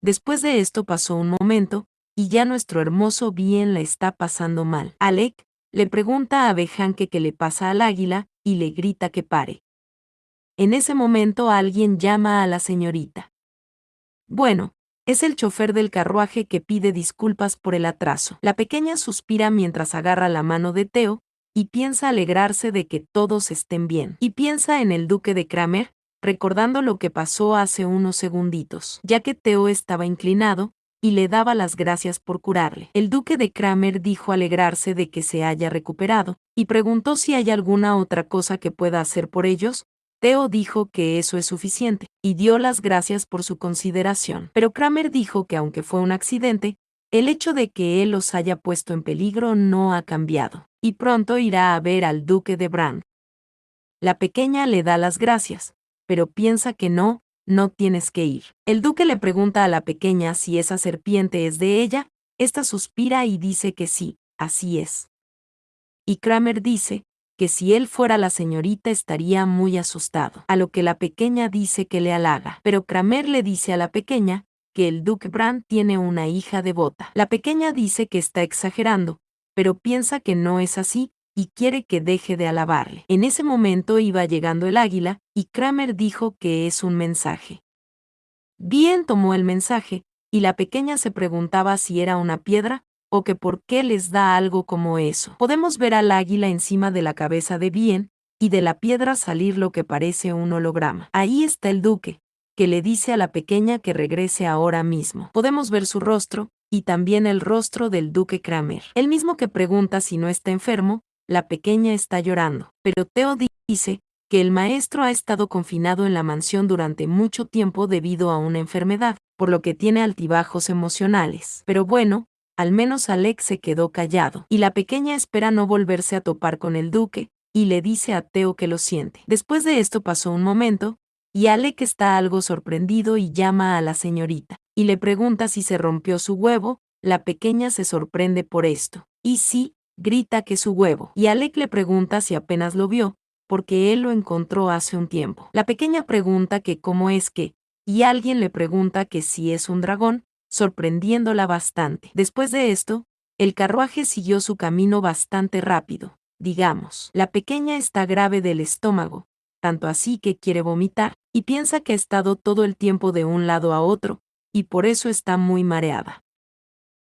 Después de esto pasó un momento, y ya nuestro hermoso bien la está pasando mal. Alec le pregunta a Behan que qué le pasa al águila, y le grita que pare. En ese momento alguien llama a la señorita. Bueno, es el chofer del carruaje que pide disculpas por el atraso. La pequeña suspira mientras agarra la mano de Theo, y piensa alegrarse de que todos estén bien. Y piensa en el duque de Kramer, recordando lo que pasó hace unos segunditos, ya que Theo estaba inclinado, y le daba las gracias por curarle. El duque de Kramer dijo alegrarse de que se haya recuperado, y preguntó si hay alguna otra cosa que pueda hacer por ellos. Theo dijo que eso es suficiente, y dio las gracias por su consideración. Pero Kramer dijo que aunque fue un accidente, el hecho de que él los haya puesto en peligro no ha cambiado, y pronto irá a ver al duque de Brand. La pequeña le da las gracias, pero piensa que no tienes que ir. El duque le pregunta a la pequeña si esa serpiente es de ella. Esta suspira y dice que sí, así es. Y Kramer dice que si él fuera la señorita estaría muy asustado, a lo que la pequeña dice que le halaga. Pero Kramer le dice a la pequeña que el duque Brand tiene una hija devota. La pequeña dice que está exagerando, pero piensa que no es así, y quiere que deje de alabarle. En ese momento iba llegando el águila, y Kramer dijo que es un mensaje. Bien tomó el mensaje, y la pequeña se preguntaba si era una piedra, o que por qué les da algo como eso. Podemos ver al águila encima de la cabeza de Bien, y de la piedra salir lo que parece un holograma. Ahí está el duque, que le dice a la pequeña que regrese ahora mismo. Podemos ver su rostro, y también el rostro del duque Kramer. El mismo que pregunta si no está enfermo. La pequeña está llorando, pero Theo dice que el maestro ha estado confinado en la mansión durante mucho tiempo debido a una enfermedad, por lo que tiene altibajos emocionales. Pero bueno, al menos Alec se quedó callado, y la pequeña espera no volverse a topar con el duque, y le dice a Theo que lo siente. Después de esto pasó un momento, y Alec está algo sorprendido y llama a la señorita, y le pregunta si se rompió su huevo. La pequeña se sorprende por esto. Y sí, grita que su huevo, y Alec le pregunta si apenas lo vio, porque él lo encontró hace un tiempo. La pequeña pregunta que cómo es que, y alguien le pregunta que si es un dragón, sorprendiéndola bastante. Después de esto, el carruaje siguió su camino bastante rápido. Digamos, la pequeña está grave del estómago, tanto así que quiere vomitar, y piensa que ha estado todo el tiempo de un lado a otro, y por eso está muy mareada.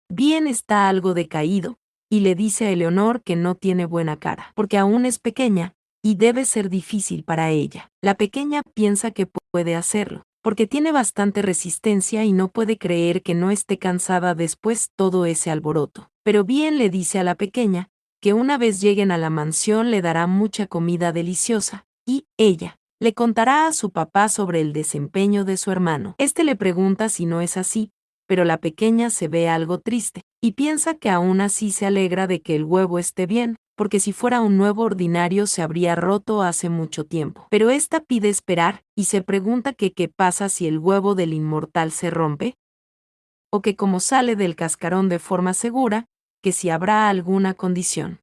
Bien está algo decaído, y le dice a Eleonor que no tiene buena cara, porque aún es pequeña, y debe ser difícil para ella. La pequeña piensa que puede hacerlo, porque tiene bastante resistencia y no puede creer que no esté cansada después todo ese alboroto. Pero Bien le dice a la pequeña que una vez lleguen a la mansión le dará mucha comida deliciosa, y ella le contará a su papá sobre el desempeño de su hermano. Este le pregunta si no es así, pero la pequeña se ve algo triste, y piensa que aún así se alegra de que el huevo esté bien, porque si fuera un huevo ordinario se habría roto hace mucho tiempo. Pero esta pide esperar, y se pregunta que qué pasa si el huevo del inmortal se rompe, o que como sale del cascarón de forma segura, que si habrá alguna condición.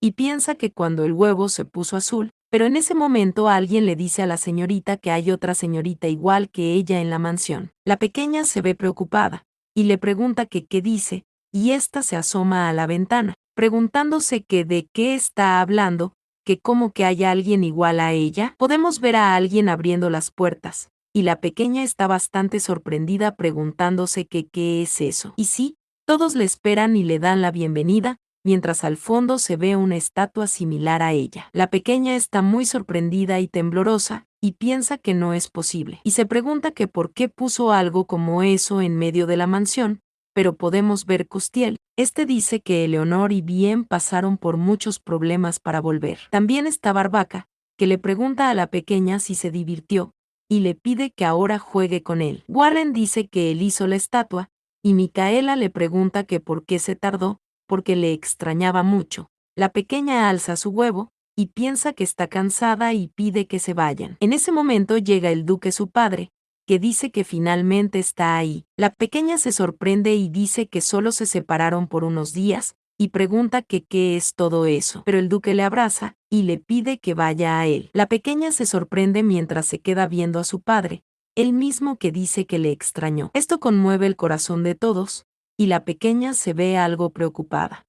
Y piensa que cuando el huevo se puso azul, pero en ese momento alguien le dice a la señorita que hay otra señorita igual que ella en la mansión. La pequeña se ve preocupada, y le pregunta que qué dice, y ésta se asoma a la ventana, preguntándose que de qué está hablando, que como que hay alguien igual a ella. Podemos ver a alguien abriendo las puertas, y la pequeña está bastante sorprendida preguntándose que qué es eso. Y sí, todos le esperan y le dan la bienvenida, mientras al fondo se ve una estatua similar a ella. La pequeña está muy sorprendida y temblorosa, y piensa que no es posible, y se pregunta que por qué puso algo como eso en medio de la mansión, pero podemos ver Custiel. Este dice que Eleonor y Bien pasaron por muchos problemas para volver. También está Barbaca, que le pregunta a la pequeña si se divirtió, y le pide que ahora juegue con él. Warren dice que él hizo la estatua, y Micaela le pregunta que por qué se tardó, porque le extrañaba mucho. La pequeña alza su huevo, y piensa que está cansada y pide que se vayan. En ese momento llega el duque su padre, que dice que finalmente está ahí. La pequeña se sorprende y dice que solo se separaron por unos días, y pregunta que qué es todo eso. Pero el duque le abraza, y le pide que vaya a él. La pequeña se sorprende mientras se queda viendo a su padre. él mismo que dice que le extrañó. Esto conmueve el corazón de todos, y la pequeña se ve algo preocupada.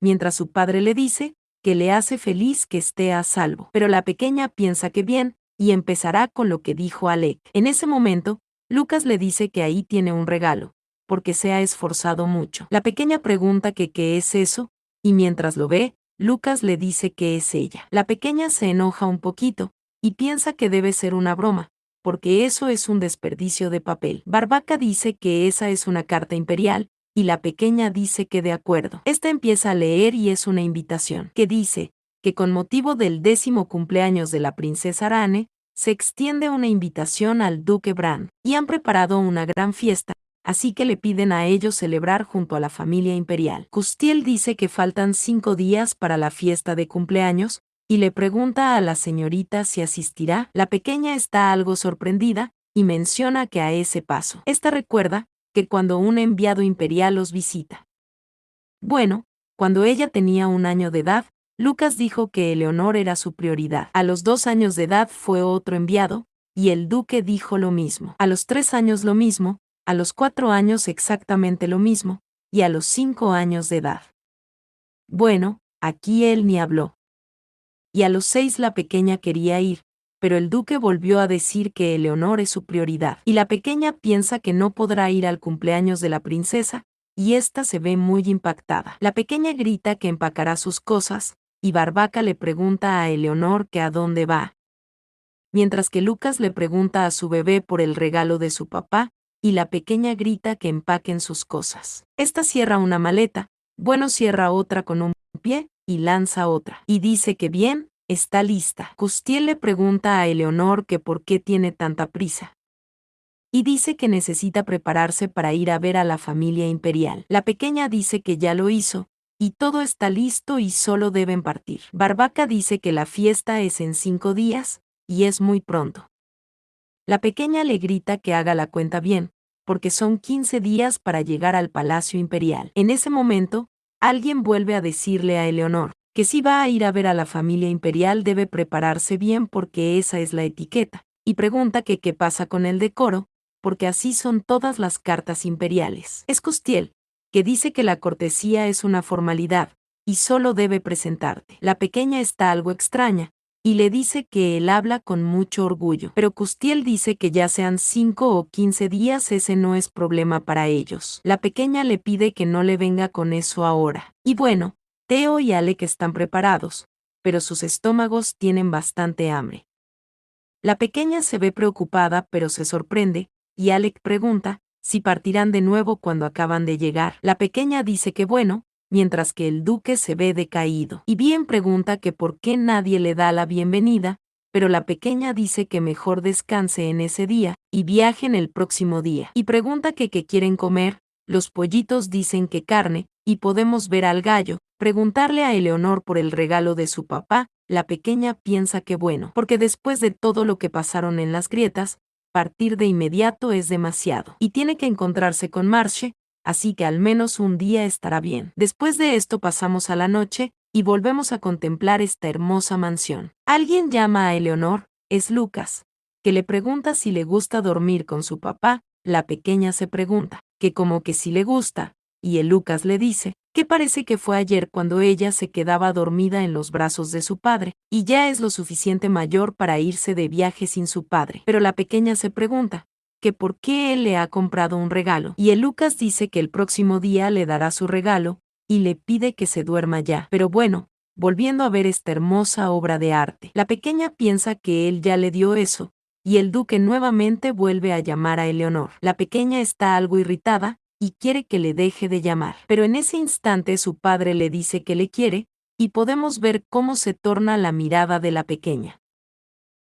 Mientras su padre le dice que le hace feliz que esté a salvo. Pero la pequeña piensa que bien, y empezará con lo que dijo Alec. En ese momento, Lucas le dice que ahí tiene un regalo, porque se ha esforzado mucho. La pequeña pregunta que qué es eso, y mientras lo ve, Lucas le dice que es ella. La pequeña se enoja un poquito, y piensa que debe ser una broma, porque eso es un desperdicio de papel. Barbaca dice que esa es una carta imperial, y la pequeña dice que de acuerdo. Esta empieza a leer y es una invitación, que dice que con motivo del 10º cumpleaños de la princesa Arane, se extiende una invitación al duque Bran, y han preparado una gran fiesta, así que le piden a ellos celebrar junto a la familia imperial. Custiel dice que faltan 5 días para la fiesta de cumpleaños, y le pregunta a la señorita si asistirá. La pequeña está algo sorprendida, y menciona que a ese paso. Esta recuerda que cuando un enviado imperial los visita. Bueno, cuando ella tenía 1 año de edad, Lucas dijo que Eleonor era su prioridad. A los 2 años de edad fue otro enviado, y el duque dijo lo mismo. A los 3 años lo mismo, a los 4 años exactamente lo mismo, y a los 5 años de edad. Bueno, aquí él ni habló. Y a los 6 la pequeña quería ir, pero el duque volvió a decir que Eleonor es su prioridad, y la pequeña piensa que no podrá ir al cumpleaños de la princesa, y ésta se ve muy impactada. La pequeña grita que empacará sus cosas, y Barbaca le pregunta a Eleonor que a dónde va. Mientras que Lucas le pregunta a su bebé por el regalo de su papá, y la pequeña grita que empaquen sus cosas. Esta cierra una maleta, bueno cierra otra con un pie, y lanza otra. Y dice que bien, está lista. Custiel le pregunta a Eleonor que por qué tiene tanta prisa. Y dice que necesita prepararse para ir a ver a la familia imperial. La pequeña dice que ya lo hizo, y todo está listo y solo deben partir. Barbaca dice que la fiesta es en 5 días, y es muy pronto. La pequeña le grita que haga la cuenta bien, porque son 15 días para llegar al Palacio Imperial. En ese momento, alguien vuelve a decirle a Eleonor que si va a ir a ver a la familia imperial debe prepararse bien porque esa es la etiqueta, y pregunta que qué pasa con el decoro, porque así son todas las cartas imperiales. Es Custiel, que dice que la cortesía es una formalidad, y solo debe presentarte. La pequeña está algo extraña, y le dice que él habla con mucho orgullo. Pero Custiel dice que ya sean 5 o 15 días ese no es problema para ellos. La pequeña le pide que no le venga con eso ahora. Y bueno, Theo y Alec están preparados, pero sus estómagos tienen bastante hambre. La pequeña se ve preocupada pero se sorprende, y Alec pregunta si partirán de nuevo cuando acaban de llegar. La pequeña dice que bueno, mientras que el duque se ve decaído. Y bien pregunta que por qué nadie le da la bienvenida, pero la pequeña dice que mejor descanse en ese día, y viajen el próximo día. Y pregunta que qué quieren comer, los pollitos dicen que carne, y podemos ver al gallo, preguntarle a Eleonor por el regalo de su papá, la pequeña piensa que bueno, porque después de todo lo que pasaron en las grietas, partir de inmediato es demasiado, y tiene que encontrarse con Marche, así que al menos un día estará bien. Después de esto pasamos a la noche, y volvemos a contemplar esta hermosa mansión. Alguien llama a Eleonor, es Lucas, que le pregunta si le gusta dormir con su papá, la pequeña se pregunta, que como que si le gusta, y el Lucas le dice, que parece que fue ayer cuando ella se quedaba dormida en los brazos de su padre, y ya es lo suficiente mayor para irse de viaje sin su padre. Pero la pequeña se pregunta, que por qué él le ha comprado un regalo, y el Lucas dice que el próximo día le dará su regalo, y le pide que se duerma ya. Pero bueno, volviendo a ver esta hermosa obra de arte, la pequeña piensa que él ya le dio eso, y el duque nuevamente vuelve a llamar a Eleonor. La pequeña está algo irritada, y quiere que le deje de llamar. Pero en ese instante su padre le dice que le quiere, y podemos ver cómo se torna la mirada de la pequeña.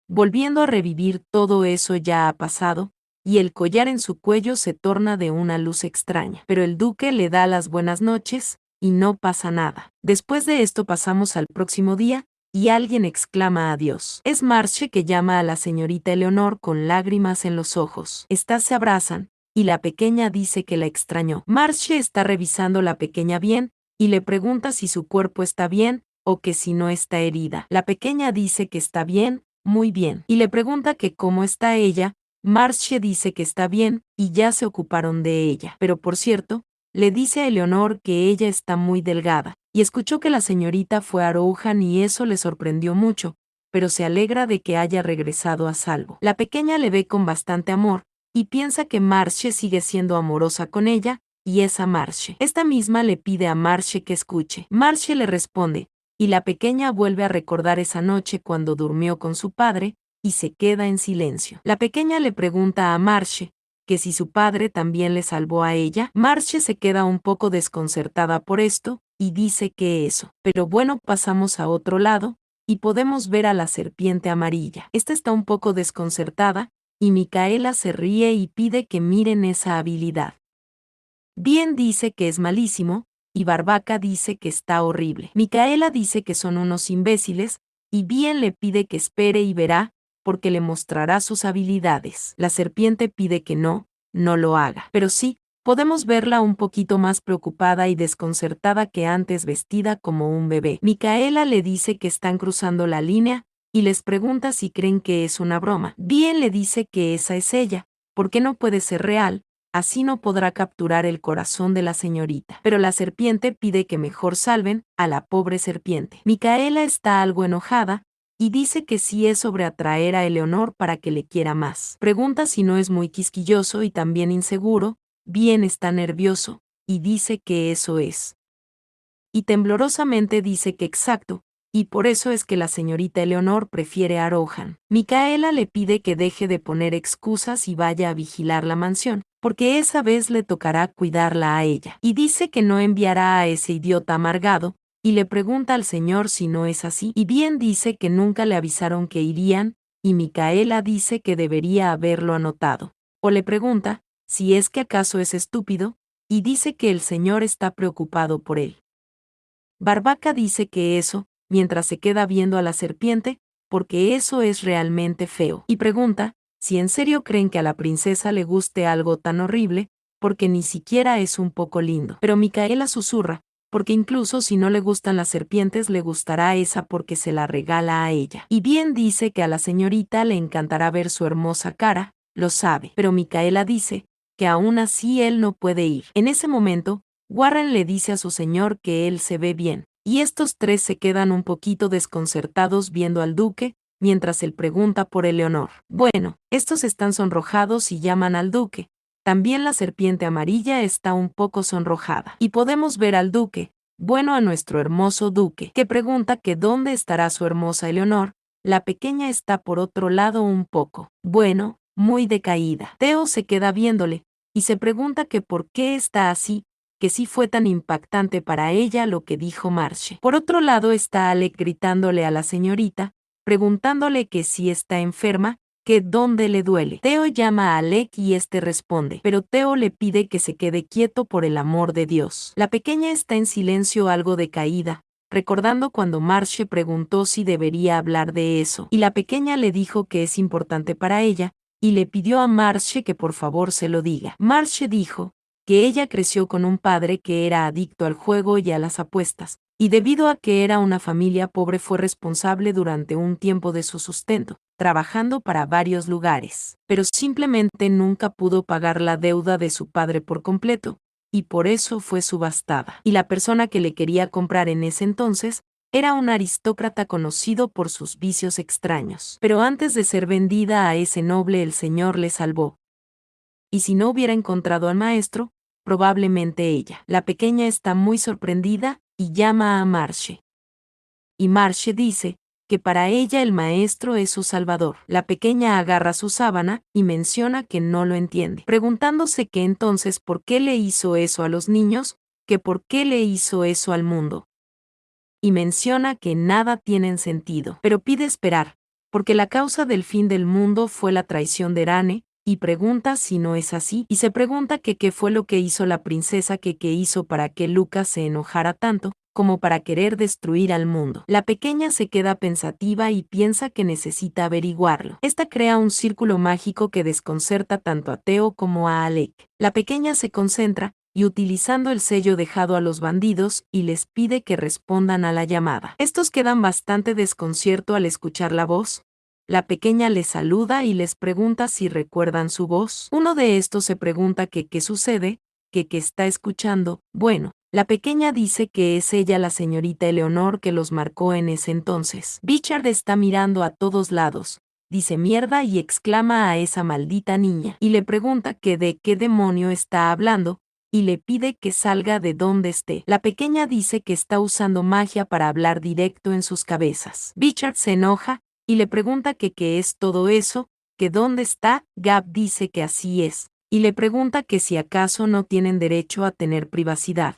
Volviendo a revivir todo eso ya ha pasado, y el collar en su cuello se torna de una luz extraña. Pero el duque le da las buenas noches, y no pasa nada. Después de esto pasamos al próximo día, y alguien exclama adiós. Es Marche que llama a la señorita Eleonor con lágrimas en los ojos. Estas se abrazan, y la pequeña dice que la extrañó. Marche está revisando la pequeña bien, y le pregunta si su cuerpo está bien, o que si no está herida. La pequeña dice que está bien, muy bien, y le pregunta que cómo está ella, Marche dice que está bien, y ya se ocuparon de ella. Pero por cierto, le dice a Eleonor que ella está muy delgada, y escuchó que la señorita fue a Rohan y eso le sorprendió mucho, pero se alegra de que haya regresado a salvo. La pequeña le ve con bastante amor, y piensa que Marche sigue siendo amorosa con ella, y es a Marche. Esta misma le pide a Marche que escuche. Marche le responde, y la pequeña vuelve a recordar esa noche cuando durmió con su padre, y se queda en silencio. La pequeña le pregunta a Marche que si su padre también le salvó a ella. Marche se queda un poco desconcertada por esto, y dice que eso. Pero bueno, pasamos a otro lado, y podemos ver a la serpiente amarilla. Esta está un poco desconcertada, y Micaela se ríe y pide que miren esa habilidad. Bien dice que es malísimo, y Barbaca dice que está horrible. Micaela dice que son unos imbéciles, y Bien le pide que espere y verá, porque le mostrará sus habilidades. La serpiente pide que no lo haga. Pero sí, podemos verla un poquito más preocupada y desconcertada que antes, vestida como un bebé. Micaela le dice que están cruzando la línea, y les pregunta si creen que es una broma. Bien le dice que esa es ella, porque no puede ser real, así no podrá capturar el corazón de la señorita. Pero la serpiente pide que mejor salven a la pobre serpiente. Micaela está algo enojada, y dice que sí es sobre atraer a Eleonor para que le quiera más. Pregunta si no es muy quisquilloso y también inseguro. Bien está nervioso, y dice que eso es. Y temblorosamente dice que exacto, y por eso es que la señorita Eleonor prefiere a Rohan. Micaela le pide que deje de poner excusas y vaya a vigilar la mansión, porque esa vez le tocará cuidarla a ella. Y dice que no enviará a ese idiota amargado, y le pregunta al señor si no es así, y Bien dice que nunca le avisaron que irían, y Micaela dice que debería haberlo anotado. O le pregunta si es que acaso es estúpido, y dice que el señor está preocupado por él. Barbaca dice que eso, mientras se queda viendo a la serpiente, porque eso es realmente feo, y pregunta si en serio creen que a la princesa le guste algo tan horrible, porque ni siquiera es un poco lindo. Pero Micaela susurra, porque incluso si no le gustan las serpientes le gustará esa porque se la regala a ella. Y Bien dice que a la señorita le encantará ver su hermosa cara, lo sabe, pero Micaela dice que aún así él no puede ir. En ese momento, Warren le dice a su señor que él se ve bien, y estos tres se quedan un poquito desconcertados viendo al duque, mientras él pregunta por Eleonor. Bueno, estos están sonrojados y llaman al duque. También la serpiente amarilla está un poco sonrojada. Y podemos ver al duque, bueno, a nuestro hermoso duque, que pregunta que dónde estará su hermosa Eleonor. La pequeña está por otro lado un poco, bueno, muy decaída. Theo se queda viéndole, y se pregunta que por qué está así, que sí fue tan impactante para ella lo que dijo Marche. Por otro lado está Alec gritándole a la señorita, preguntándole que si está enferma, que dónde le duele. Theo llama a Alec y este responde, pero Theo le pide que se quede quieto por el amor de Dios. La pequeña está en silencio algo decaída, recordando cuando Marche preguntó si debería hablar de eso, y la pequeña le dijo que es importante para ella, y le pidió a Marche que por favor se lo diga. Marche dijo que ella creció con un padre que era adicto al juego y a las apuestas, y debido a que era una familia pobre fue responsable durante un tiempo de su sustento, trabajando para varios lugares, pero simplemente nunca pudo pagar la deuda de su padre por completo, y por eso fue subastada. Y la persona que le quería comprar en ese entonces era un aristócrata conocido por sus vicios extraños. Pero antes de ser vendida a ese noble el señor le salvó. Y si no hubiera encontrado al maestro, probablemente ella. La pequeña está muy sorprendida y llama a Marche. Y Marche dice que para ella el maestro es su salvador. La pequeña agarra su sábana y menciona que no lo entiende, preguntándose que entonces por qué le hizo eso a los niños, que por qué le hizo eso al mundo. Y menciona que nada tiene sentido, pero pide esperar, porque la causa del fin del mundo fue la traición de Erane, y pregunta si no es así, y se pregunta que qué fue lo que hizo la princesa que hizo para que Lucas se enojara tanto, como para querer destruir al mundo. La pequeña se queda pensativa y piensa que necesita averiguarlo. Esta crea un círculo mágico que desconcerta tanto a Theo como a Alec. La pequeña se concentra, y utilizando el sello dejado a los bandidos, y les pide que respondan a la llamada. Estos quedan bastante desconcierto al escuchar la voz. la pequeña les saluda y les pregunta si recuerdan su voz. Uno de estos se pregunta que qué sucede, que está escuchando. Bueno, la pequeña dice que es ella la señorita Eleonor que los marcó en ese entonces. Bichard está mirando a todos lados, dice mierda y exclama a esa maldita niña, y le pregunta que de qué demonio está hablando, y le pide que salga de donde esté. La pequeña dice que está usando magia para hablar directo en sus cabezas. Bichard se enoja, y le pregunta que qué es todo eso, que dónde está. Gab dice que así es, y le pregunta que si acaso no tienen derecho a tener privacidad.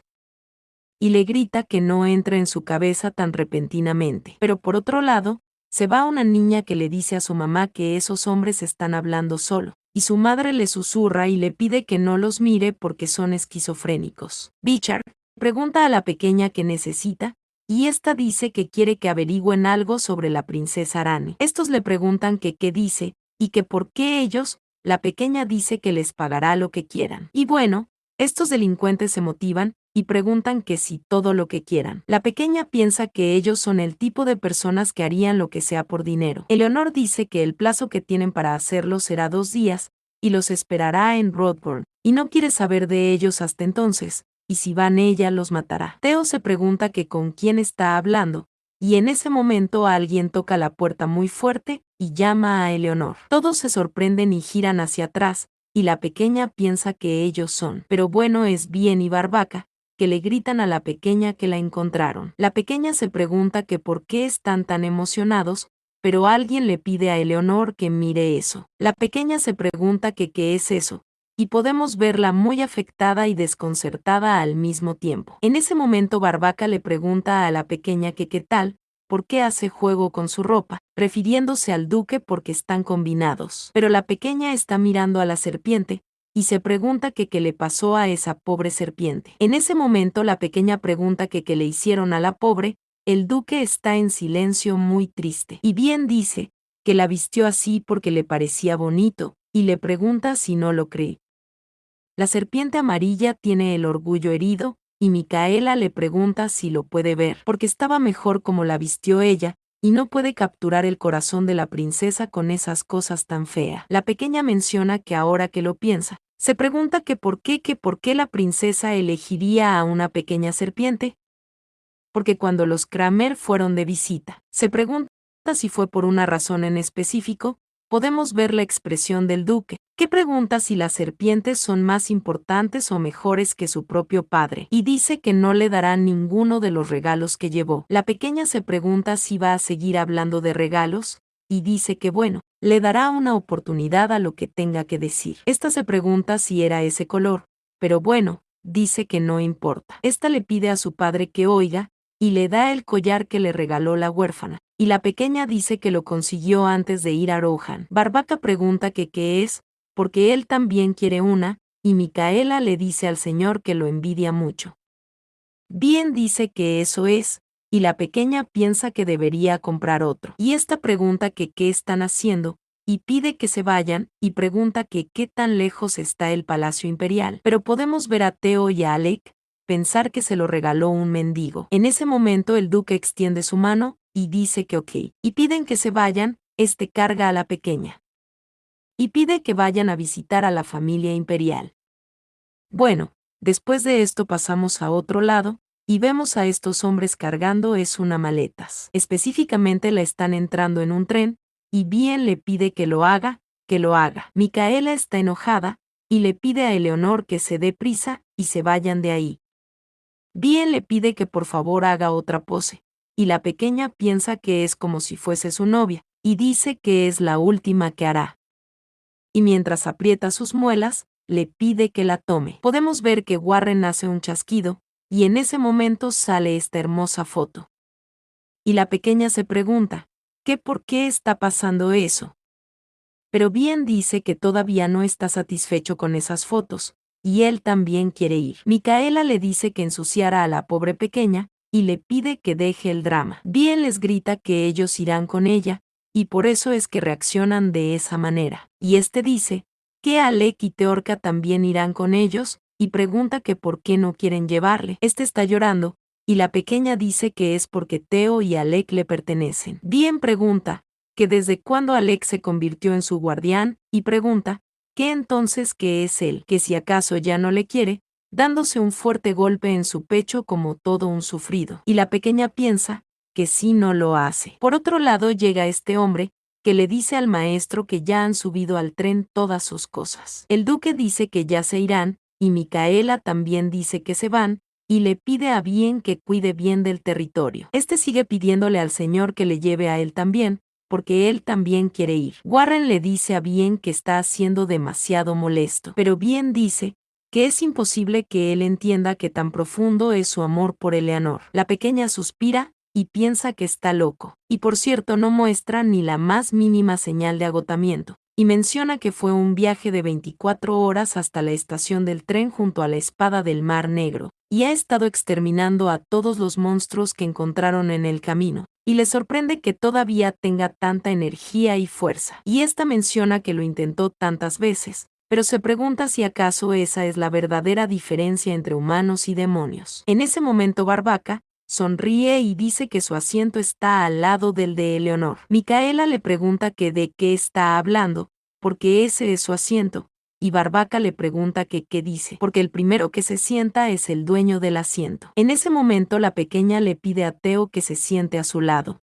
Y le grita que no entre en su cabeza tan repentinamente. Pero por otro lado, se va una niña que le dice a su mamá que esos hombres están hablando solo, y su madre le susurra y le pide que no los mire porque son esquizofrénicos. Bichard pregunta a la pequeña qué necesita, y esta dice que quiere que averigüen algo sobre la princesa Arane. Estos le preguntan que qué dice, y que por qué ellos. La pequeña dice que les pagará lo que quieran. Y bueno, estos delincuentes se motivan, y preguntan que si todo lo que quieran. La pequeña piensa que ellos son el tipo de personas que harían lo que sea por dinero. Eleonor dice que el plazo que tienen para hacerlo será 2 días, y los esperará en Broadburn, y no quiere saber de ellos hasta entonces, y si van ella los matará. Theo se pregunta que con quién está hablando, y en ese momento alguien toca la puerta muy fuerte, y llama a Eleonor. Todos se sorprenden y giran hacia atrás, y la pequeña piensa que ellos son. Pero bueno, es Bien y Barbaca, que le gritan a la pequeña que la encontraron. La pequeña se pregunta que por qué están tan emocionados, pero alguien le pide a Eleonor que mire eso. La pequeña se pregunta que qué es eso, y podemos verla muy afectada y desconcertada al mismo tiempo. En ese momento Barbaca le pregunta a la pequeña que qué tal, por qué hace juego con su ropa, refiriéndose al duque porque están combinados. Pero la pequeña está mirando a la serpiente, y se pregunta que qué le pasó a esa pobre serpiente. En ese momento la pequeña pregunta que qué le hicieron a la pobre. El duque está en silencio muy triste. Y Bien dice que la vistió así porque le parecía bonito, y le pregunta si no lo cree. La serpiente amarilla tiene el orgullo herido, y Micaela le pregunta si lo puede ver, porque estaba mejor como la vistió ella, y no puede capturar el corazón de la princesa con esas cosas tan feas. La pequeña menciona que ahora que lo piensa, se pregunta que por qué la princesa elegiría a una pequeña serpiente. Porque cuando los Kramer fueron de visita, se pregunta si fue por una razón en específico. Podemos ver la expresión del duque, que pregunta si las serpientes son más importantes o mejores que su propio padre, y dice que no le darán ninguno de los regalos que llevó. La pequeña se pregunta si va a seguir hablando de regalos, y dice que bueno, le dará una oportunidad a lo que tenga que decir. Esta se pregunta si era ese color, pero bueno, dice que no importa. Esta le pide a su padre que oiga, y le da el collar que le regaló la huérfana, y la pequeña dice que lo consiguió antes de ir a Rohan. Barbaca pregunta que qué es, porque él también quiere una, y Micaela le dice al señor que lo envidia mucho. Bien dice que eso es, y la pequeña piensa que debería comprar otro. Y esta pregunta que qué están haciendo, y pide que se vayan, y pregunta que qué tan lejos está el Palacio Imperial. Pero podemos ver a Theo y a Alec pensar que se lo regaló un mendigo. En ese momento el duque extiende su mano, y dice que ok, y piden que se vayan. Este carga a la pequeña, y pide que vayan a visitar a la familia imperial. Bueno, después de esto pasamos a otro lado, y vemos a estos hombres cargando una maletas. Específicamente la están entrando en un tren, y Bien le pide que lo haga, que lo haga. Micaela está enojada, y le pide a Eleonor que se dé prisa, y se vayan de ahí. Bien le pide que por favor haga otra pose, y la pequeña piensa que es como si fuese su novia, y dice que es la última que hará. Y mientras aprieta sus muelas, le pide que la tome. Podemos ver que Warren hace un chasquido, y en ese momento sale esta hermosa foto. Y la pequeña se pregunta, ¿por qué está pasando eso? Pero Bien dice que todavía no está satisfecho con esas fotos, y él también quiere ir. Micaela le dice que ensuciara a la pobre pequeña, y le pide que deje el drama. Bien les grita que ellos irán con ella, y por eso es que reaccionan de esa manera. Y este dice que Alec y Teorca también irán con ellos, y pregunta que por qué no quieren llevarle. Este está llorando, y la pequeña dice que es porque Theo y Alec le pertenecen. Bien pregunta que desde cuándo Alec se convirtió en su guardián, y pregunta, ¿qué entonces qué es él? Que si acaso ya no le quiere, dándose un fuerte golpe en su pecho como todo un sufrido. Y la pequeña piensa, que sí no lo hace. Por otro lado llega este hombre, que le dice al maestro que ya han subido al tren todas sus cosas. El duque dice que ya se irán, y Micaela también dice que se van, y le pide a Bien que cuide bien del territorio. Este sigue pidiéndole al señor que le lleve a él también, porque él también quiere ir. Warren le dice a Bien que está siendo demasiado molesto, pero Bien dice que es imposible que él entienda que tan profundo es su amor por Eleanor. La pequeña suspira y piensa que está loco, y por cierto no muestra ni la más mínima señal de agotamiento, y menciona que fue un viaje de 24 horas hasta la estación del tren junto a la espada del Mar Negro, y ha estado exterminando a todos los monstruos que encontraron en el camino, y le sorprende que todavía tenga tanta energía y fuerza. Y esta menciona que lo intentó tantas veces, pero se pregunta si acaso esa es la verdadera diferencia entre humanos y demonios. En ese momento Barbaca sonríe y dice que su asiento está al lado del de Eleanor. Micaela le pregunta que de qué está hablando, porque ese es su asiento, y Barbaca le pregunta que qué dice, porque el primero que se sienta es el dueño del asiento. En ese momento la pequeña le pide a Theo que se siente a su lado.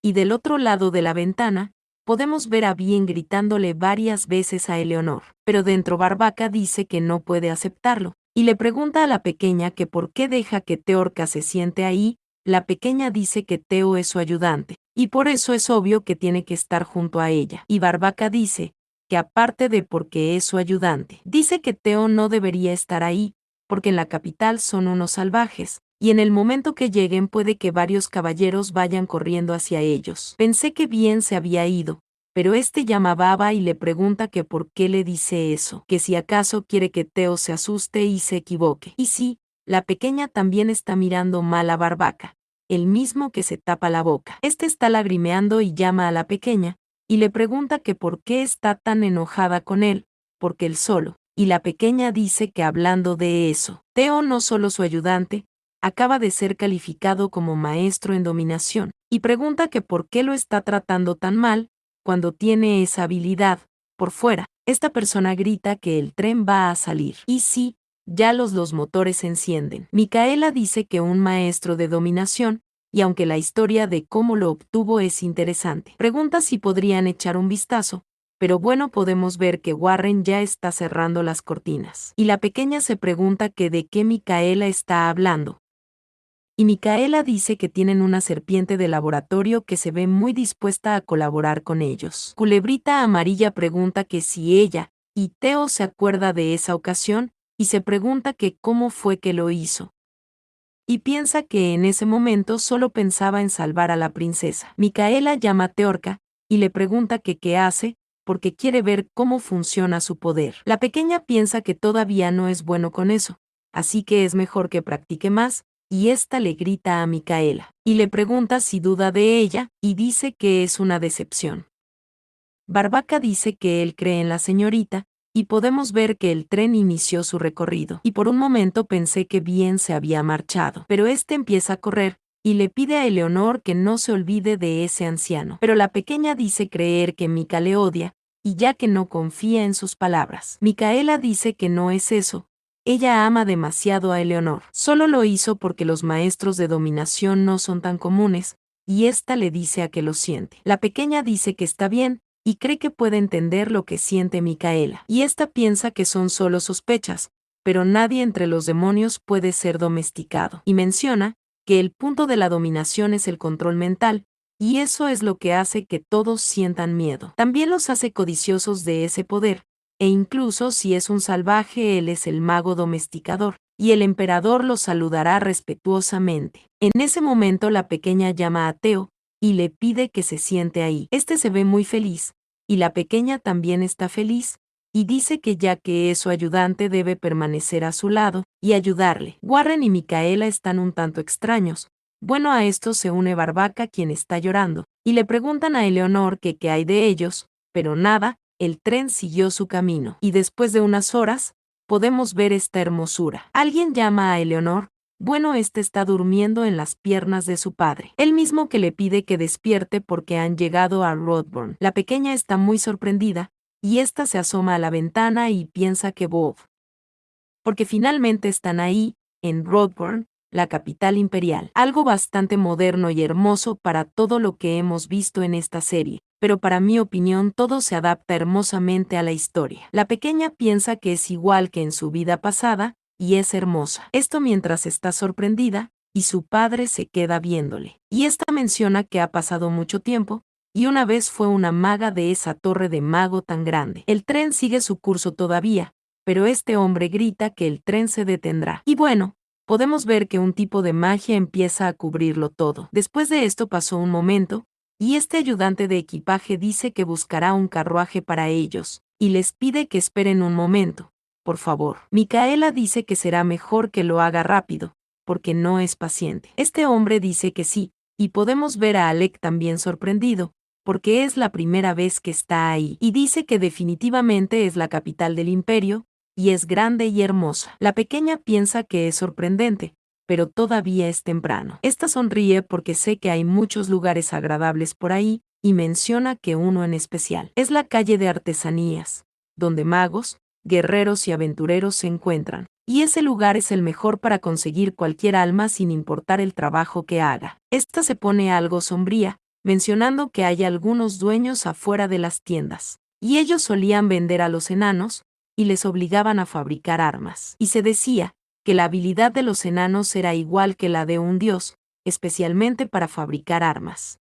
Y del otro lado de la ventana, podemos ver a Bien gritándole varias veces a Eleanor, pero dentro Barbaca dice que no puede aceptarlo, y le pregunta a la pequeña que por qué deja que Teorca se siente ahí. La pequeña dice que Teo es su ayudante, y por eso es obvio que tiene que estar junto a ella, y Barbaca dice que aparte de porque es su ayudante, dice que Teo no debería estar ahí, porque en la capital son unos salvajes, y en el momento que lleguen puede que varios caballeros vayan corriendo hacia ellos. Pensé que Bien se había ido, pero este llama a Baba y le pregunta que por qué le dice eso, que si acaso quiere que Teo se asuste y se equivoque. Y sí, la pequeña también está mirando mal a Barbaca, el mismo que se tapa la boca. Este está lagrimeando y llama a la pequeña, y le pregunta que por qué está tan enojada con él, porque él solo. Y la pequeña dice que hablando de eso, Teo no solo su ayudante, acaba de ser calificado como maestro en dominación, y pregunta que por qué lo está tratando tan mal, cuando tiene esa habilidad. Por fuera, esta persona grita que el tren va a salir. Y sí, ya los motores se encienden. Micaela dice que un maestro de dominación, y aunque la historia de cómo lo obtuvo es interesante, pregunta si podrían echar un vistazo, pero bueno podemos ver que Warren ya está cerrando las cortinas. Y la pequeña se pregunta que de qué Micaela está hablando. Y Micaela dice que tienen una serpiente de laboratorio que se ve muy dispuesta a colaborar con ellos. Culebrita Amarilla pregunta que si ella y Teo se acuerda de esa ocasión, y se pregunta que cómo fue que lo hizo. Y piensa que en ese momento solo pensaba en salvar a la princesa. Micaela llama a Teorca, y le pregunta que qué hace, porque quiere ver cómo funciona su poder. La pequeña piensa que todavía no es bueno con eso, así que es mejor que practique más, y ésta le grita a Micaela, y le pregunta si duda de ella, y dice que es una decepción. Barbaca dice que él cree en la señorita, y podemos ver que el tren inició su recorrido, y por un momento pensé que Bien se había marchado, pero este empieza a correr, y le pide a Eleanor que no se olvide de ese anciano. Pero la pequeña dice creer que Mica le odia, y ya que no confía en sus palabras. Micaela dice que no es eso. Ella ama demasiado a Eleanor. Solo lo hizo porque los maestros de dominación no son tan comunes, y ésta le dice a que lo siente. La pequeña dice que está bien, y cree que puede entender lo que siente Micaela. Y ésta piensa que son solo sospechas, pero nadie entre los demonios puede ser domesticado. Y menciona que el punto de la dominación es el control mental, y eso es lo que hace que todos sientan miedo. También los hace codiciosos de ese poder, e incluso si es un salvaje él es el mago domesticador, y el emperador lo saludará respetuosamente. En ese momento la pequeña llama a Teo, y le pide que se siente ahí. Este se ve muy feliz, y la pequeña también está feliz, y dice que ya que es su ayudante debe permanecer a su lado y ayudarle. Warren y Micaela están un tanto extraños. Bueno, a esto se une Barbaca, quien está llorando, y le preguntan a Eleanor que qué hay de ellos, pero nada, el tren siguió su camino, y después de unas horas, podemos ver esta hermosura. Alguien llama a Eleanor, Bueno, este está durmiendo en las piernas de su padre. Él mismo que le pide que despierte porque han llegado a Rodburn. La pequeña está muy sorprendida, y ésta se asoma a la ventana y piensa que Bob. Porque finalmente están ahí, en Rodburn, la capital imperial. Algo bastante moderno y hermoso para todo lo que hemos visto en esta serie, pero para mi opinión todo se adapta hermosamente a la historia. La pequeña piensa que es igual que en su vida pasada, y es hermosa. Esto mientras está sorprendida, y su padre se queda viéndole. Y esta menciona que ha pasado mucho tiempo, y una vez fue una maga de esa torre de mago tan grande. El tren sigue su curso todavía, pero este hombre grita que el tren se detendrá. Y bueno, podemos ver que un tipo de magia empieza a cubrirlo todo. Después de esto pasó un momento, y este ayudante de equipaje dice que buscará un carruaje para ellos, y les pide que esperen un momento, por favor. Micaela dice que será mejor que lo haga rápido, porque no es paciente. Este hombre dice que sí, y podemos ver a Alec también sorprendido, porque es la primera vez que está ahí, y dice que definitivamente es la capital del imperio, y es grande y hermosa. La pequeña piensa que es sorprendente, pero todavía es temprano. Esta sonríe porque sé que hay muchos lugares agradables por ahí, y menciona que uno en especial es la calle de artesanías, donde magos, guerreros y aventureros se encuentran, y ese lugar es el mejor para conseguir cualquier alma sin importar el trabajo que haga. Esta se pone algo sombría, mencionando que hay algunos dueños afuera de las tiendas, y ellos solían vender a los enanos, y les obligaban a fabricar armas. Y se decía que la habilidad de los enanos era igual que la de un dios, especialmente para fabricar armas.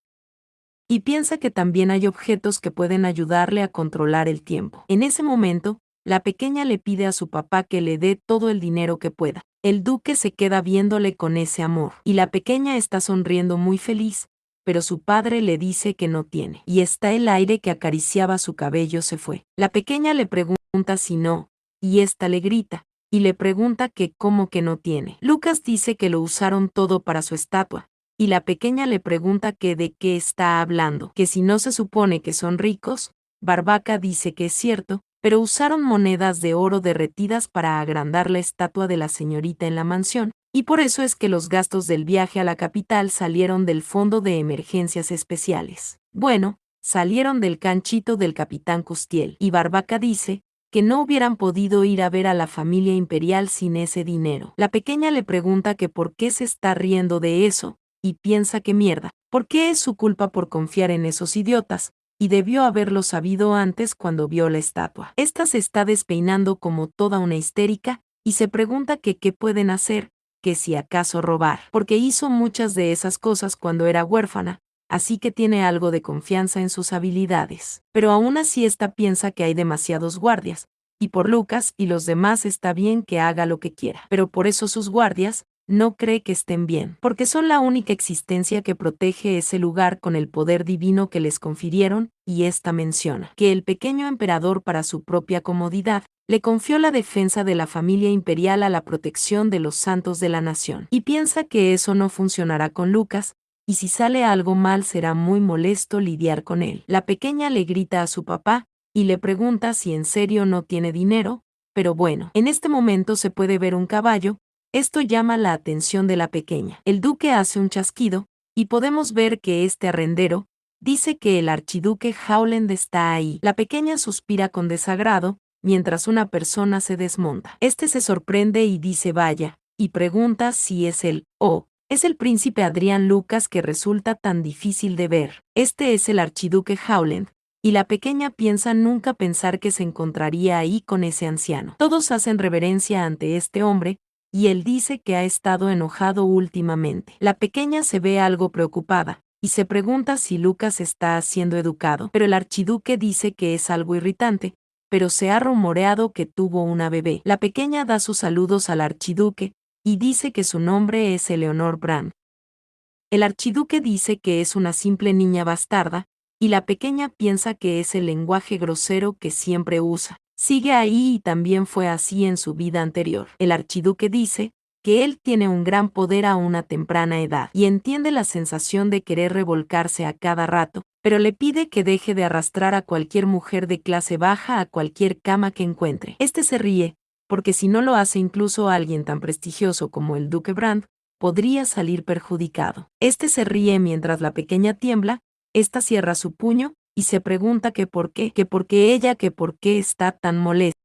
Y piensa que también hay objetos que pueden ayudarle a controlar el tiempo. En ese momento, la pequeña le pide a su papá que le dé todo el dinero que pueda. El duque se queda viéndole con ese amor, y la pequeña está sonriendo muy feliz, pero su padre le dice que no tiene, y está el aire que acariciaba su cabello se fue. La pequeña le pregunta si no, y ésta le grita, y le pregunta que cómo que no tiene. Lucas dice que lo usaron todo para su estatua, y la pequeña le pregunta que de qué está hablando, que si no se supone que son ricos. Barbaca dice que es cierto, pero usaron monedas de oro derretidas para agrandar la estatua de la señorita en la mansión, y por eso es que los gastos del viaje a la capital salieron del fondo de emergencias especiales. Bueno, salieron del canchito del capitán Custiel, y Barbaca dice que no hubieran podido ir a ver a la familia imperial sin ese dinero. La pequeña le pregunta que por qué se está riendo de eso, y piensa que mierda, ¿por qué es su culpa por confiar en esos idiotas? Y debió haberlo sabido antes cuando vio la estatua. Esta se está despeinando como toda una histérica, y se pregunta que qué pueden hacer, que si acaso robar, porque hizo muchas de esas cosas cuando era huérfana, así que tiene algo de confianza en sus habilidades. Pero aún así esta piensa que hay demasiados guardias, y por Lucas y los demás está bien que haga lo que quiera, pero por eso sus guardias no cree que estén bien, porque son la única existencia que protege ese lugar con el poder divino que les confirieron, y esta menciona que el pequeño emperador para su propia comodidad, le confió la defensa de la familia imperial a la protección de los santos de la nación, y piensa que eso no funcionará con Lucas, y si sale algo mal será muy molesto lidiar con él. La pequeña le grita a su papá, y le pregunta si en serio no tiene dinero, pero bueno, en este momento se puede ver un caballo. Esto llama la atención de la pequeña. El duque hace un chasquido, y podemos ver que este arrendero dice que el archiduque Howland está ahí. La pequeña suspira con desagrado, mientras una persona se desmonta. Este se sorprende y dice vaya, y pregunta si es él, es el príncipe Adrián Lucas que resulta tan difícil de ver. Este es el archiduque Howland, y la pequeña piensa nunca pensar que se encontraría ahí con ese anciano. Todos hacen reverencia ante este hombre, y él dice que ha estado enojado últimamente. La pequeña se ve algo preocupada, y se pregunta si Lucas está siendo educado, pero el archiduque dice que es algo irritante, pero se ha rumoreado que tuvo una bebé. La pequeña da sus saludos al archiduque, y dice que su nombre es Eleonor Brand. El archiduque dice que es una simple niña bastarda, y la pequeña piensa que es el lenguaje grosero que siempre usa. Sigue ahí y también fue así en su vida anterior. El archiduque dice que él tiene un gran poder a una temprana edad y entiende la sensación de querer revolcarse a cada rato, pero le pide que deje de arrastrar a cualquier mujer de clase baja a cualquier cama que encuentre. Este se ríe, porque si no lo hace incluso alguien tan prestigioso como el duque Brand, podría salir perjudicado. Este se ríe mientras la pequeña tiembla, esta cierra su puño y se pregunta que por qué está tan molesta.